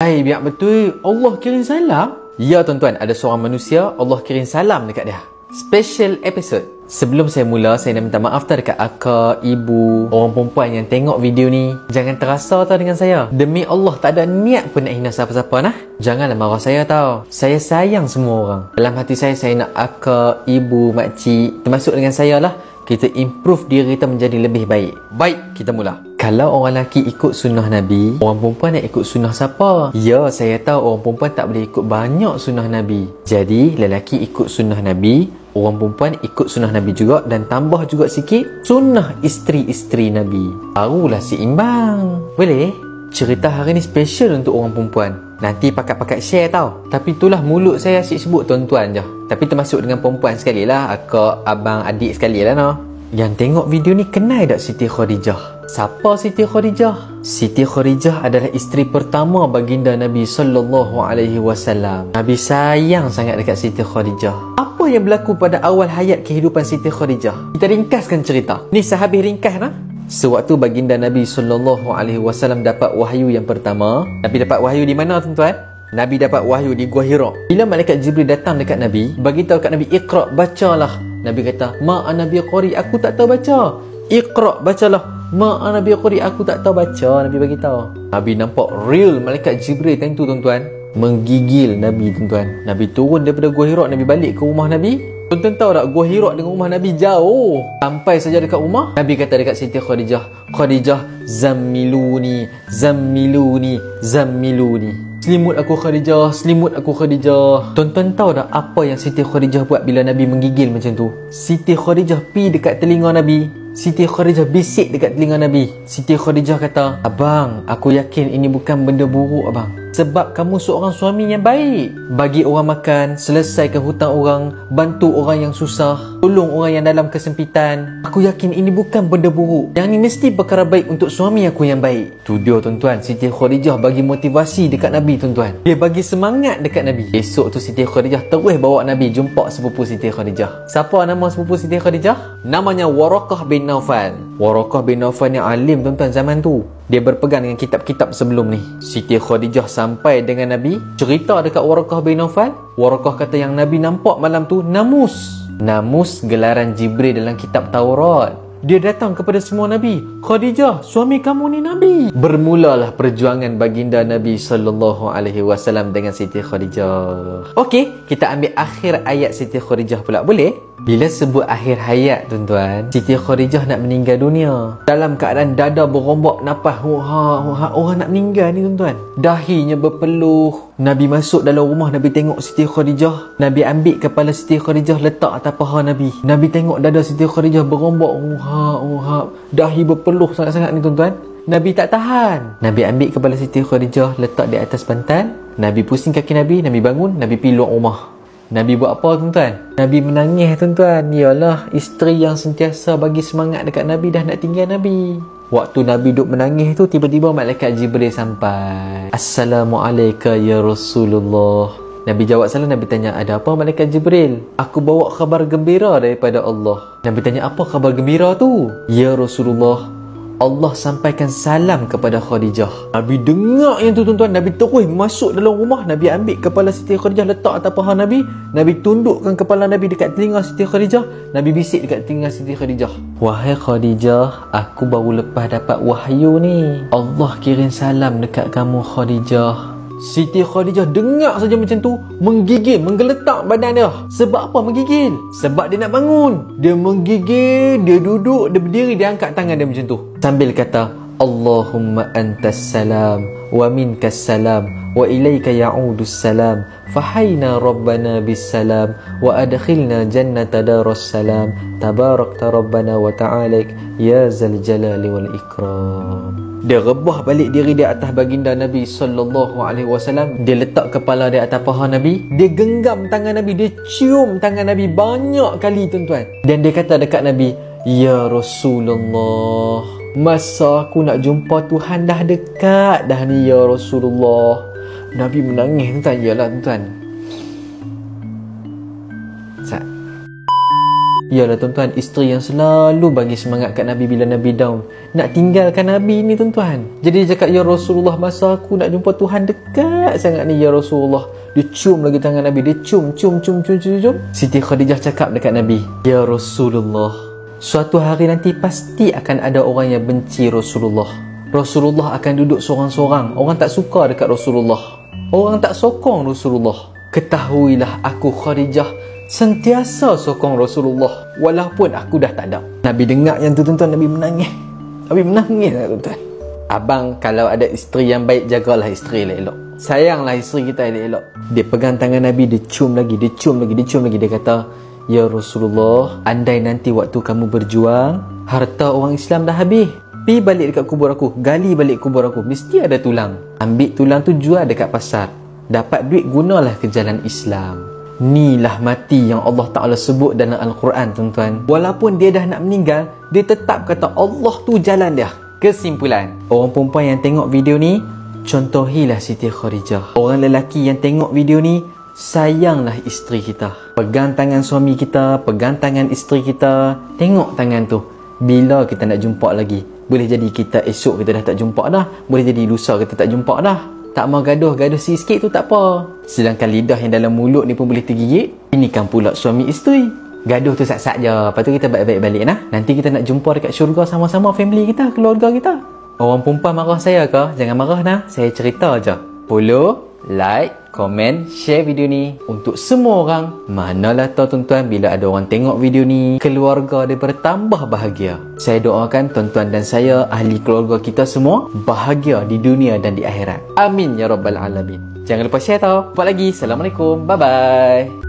Hai, biar betul Allah kirim salam? Ya tuan-tuan, ada seorang manusia Allah kirim salam dekat dia. Special episode. Sebelum saya mula, saya nak minta maaf tau dekat akak, ibu, orang perempuan yang tengok video ni. Jangan terasa tau dengan saya. Demi Allah, tak ada niat pun nak hina siapa-siapa nah. Janganlah marah saya tau. Saya sayang semua orang. Dalam hati saya nak akak, ibu, makcik, termasuk dengan saya lah, kita improve diri kita menjadi lebih baik. Baik, kita mula. Kalau orang lelaki ikut sunnah Nabi, orang perempuan nak ikut sunnah siapa? Ya, saya tahu orang perempuan tak boleh ikut banyak sunnah Nabi. Jadi, lelaki ikut sunnah Nabi, orang perempuan ikut sunnah Nabi juga, dan tambah juga sikit sunnah isteri-isteri Nabi. Barulah seimbang. Boleh? Cerita hari ni special untuk orang perempuan. Nanti pakat-pakat share tau. Tapi itulah mulut saya asyik sebut tuan-tuan je. Tapi termasuk dengan perempuan sekali lah. Akak, abang, adik sekali lah no. Yang tengok video ni kenal tak Siti Khadijah? Siapa Siti Khadijah? Siti Khadijah adalah isteri pertama baginda Nabi SAW. Nabi sayang sangat dekat Siti Khadijah. Apa yang berlaku pada awal hayat kehidupan Siti Khadijah? Kita ringkaskan cerita. Ni sehabis ringkas nah. Sewaktu baginda Nabi SAW dapat wahyu yang pertama. Nabi dapat wahyu di mana tuan-tuan? Nabi dapat wahyu di Gua Hira. Bila malaikat Jibril datang dekat Nabi, bagi tahu kat Nabi, Iqra, bacalah. Nabi kata, ma ana bi qari, aku tak tahu baca. Iqra, bacalah. Ma ana bi qari, aku tak tahu baca. Nabi bagi tahu. Nabi nampak real malaikat Jibril time tu tuan-tuan, menggigil Nabi tuan-tuan. Nabi turun daripada Gua Hira, Nabi balik ke rumah Nabi. Tuan-tuan tahu tak, Gua Hira dengan rumah Nabi jauh. Sampai saja dekat rumah, Nabi kata dekat Siti Khadijah, Khadijah, zammiluni, zammiluni, zammiluni. Selimut aku Khadijah, selimut aku Khadijah. Tuan-tuan tahu tak apa yang Siti Khadijah buat bila Nabi menggigil macam tu? Siti Khadijah pi dekat telinga Nabi. Siti Khadijah bisik dekat telinga Nabi. Siti Khadijah kata, abang, aku yakin ini bukan benda buruk abang. Sebab kamu seorang suami yang baik. Bagi orang makan, selesaikan hutang orang, bantu orang yang susah, tolong orang yang dalam kesempitan. Aku yakin ini bukan benda buruk. Yang ni mesti perkara baik untuk suami aku yang baik. Tu dia tuan-tuan, Siti Khadijah bagi motivasi dekat Nabi tuan-tuan. Dia bagi semangat dekat Nabi. Esok tu Siti Khadijah terus bawa Nabi jumpa sepupu Siti Khadijah. Siapa nama sepupu Siti Khadijah? Namanya Waraqah bin Naufal. Waraqah bin Naufal ni alim tuan-tuan zaman tu. Dia berpegang dengan kitab-kitab sebelum ni. Siti Khadijah sampai dengan Nabi, cerita dekat Waraqah bin Naufal. Waraqah kata yang Nabi nampak malam tu namus. Namus gelaran Jibril dalam kitab Taurat. Dia datang kepada semua Nabi. Khadijah, suami kamu ni Nabi. Bermulalah perjuangan baginda Nabi SAW dengan Siti Khadijah. Okey, kita ambil akhir ayat Siti Khadijah pula, boleh? Bila sebut akhir hayat tuan-tuan, Siti Khadijah nak meninggal dunia. Dalam keadaan dada berombak, napas orang nak meninggal ni tuan-tuan. Dahinya berpeluh. Nabi masuk dalam rumah, Nabi tengok Siti Khadijah. Nabi ambil kepala Siti Khadijah letak atas paha Nabi. Nabi tengok dada Siti Khadijah berombak. Dahi berpeluh sangat-sangat ni tuan-tuan. Nabi tak tahan. Nabi ambil kepala Siti Khadijah letak di atas pantat. Nabi pusing kaki Nabi. Nabi bangun. Nabi pergi luar rumah. Nabi buat apa tuan-tuan? Nabi menangis tuan-tuan. Yalah, isteri yang sentiasa bagi semangat dekat Nabi dah nak tinggal Nabi. Waktu Nabi duduk menangis tu, tiba-tiba malaikat Jibril sampai. Assalamualaikum ya Rasulullah. Nabi jawab salam. Nabi tanya, ada apa malaikat Jibril? Aku bawa khabar gembira daripada Allah. Nabi tanya, apa khabar gembira tu? Ya Rasulullah, Allah sampaikan salam kepada Khadijah. Nabi dengar yang tu tuan-tuan. Nabi terus masuk dalam rumah. Nabi ambil kepala Siti Khadijah letak atas paha Nabi. Nabi tundukkan kepala Nabi dekat telinga Siti Khadijah. Nabi bisik dekat telinga Siti Khadijah, wahai Khadijah, aku baru lepas dapat wahyu ni. Allah kirim salam dekat kamu Khadijah. Siti Khadijah dengar saja macam tu, menggigil, menggeletak badan dia. Sebab apa menggigil? Sebab dia nak bangun. Dia menggigil, dia duduk, dia berdiri, dia angkat tangan dia macam tu sambil kata, Allahumma antas salam wa minkas salam wa ilaika ya'udus salam fahayna rabbana bis salam wa adkhilna jannata daras salam tabarakta rabbana wa ta'alak ya zal jalali wal ikram. Dia rebah balik diri dia atas baginda Nabi SAW. Dia letak kepala dia atas paha Nabi. Dia genggam tangan Nabi. Dia cium tangan Nabi banyak kali tuan-tuan. Dan dia kata dekat Nabi, ya Rasulullah, masa aku nak jumpa Tuhan dah dekat dah ni ya Rasulullah. Nabi menangis tuan-tuan. Yalah tuan-tuan. Yalah tuan-tuan, isteri yang selalu bagi semangat kat Nabi bila Nabi down. Nak tinggalkan Nabi ni tuan-tuan. Jadi dia cakap, ya Rasulullah, masa aku nak jumpa Tuhan dekat sangat ni ya Rasulullah. Dia cium lagi tangan Nabi. Dia cium. Siti Khadijah cakap dekat Nabi, ya Rasulullah, suatu hari nanti pasti akan ada orang yang benci Rasulullah. Rasulullah akan duduk sorang-sorang. Orang tak suka dekat Rasulullah. Orang tak sokong Rasulullah. Ketahuilah aku Khadijah sentiasa sokong Rasulullah walaupun aku dah tak ada. Nabi dengar yang tu tuan-tuan, Nabi menangis. Nabi menangis tuan-tuan. Abang kalau ada isteri yang baik, jagalah isteri elok-elok. Sayanglah isteri kita elok-elok. Dia pegang tangan Nabi, dia cium lagi. Dia kata, ya Rasulullah, andai nanti waktu kamu berjuang, harta orang Islam dah habis, pergi balik dekat kubur aku, gali balik kubur aku, mesti ada tulang. Ambil tulang tu, jual dekat pasar. Dapat duit, gunalah ke jalan Islam. Inilah mati yang Allah Ta'ala sebut dalam Al-Quran tuan-tuan. Walaupun dia dah nak meninggal, dia tetap kata Allah tu jalan dia. Kesimpulan, orang perempuan yang tengok video ni, contohilah Siti Khadijah. Orang lelaki yang tengok video ni, sayanglah isteri kita. Pegang tangan suami kita, pegang tangan isteri kita. Tengok tangan tu. Bila kita nak jumpa lagi? Boleh jadi kita esok kita dah tak jumpa dah. Boleh jadi lusa kita tak jumpa dah. Tak mau gaduh sikit tu tak apa. Sedangkan lidah yang dalam mulut ni pun boleh tergigit. Ini kan pula suami isteri. Gaduh tu sat-sat je. Lepas tu kita baik-baik balik nah. Nanti kita nak jumpa dekat syurga sama-sama family kita, keluarga kita. Orang perempuan marah saya ke? Jangan marah nah. Saya cerita aja. Follow, like, komen, share video ni untuk semua orang. Manalah tahu tuan-tuan, bila ada orang tengok video ni, keluarga dia bertambah bahagia. Saya doakan tuan-tuan dan saya, ahli keluarga kita semua bahagia di dunia dan di akhirat. Amin ya rabbal alamin. Jangan lupa share tau. Jumpa lagi. Assalamualaikum. Bye bye.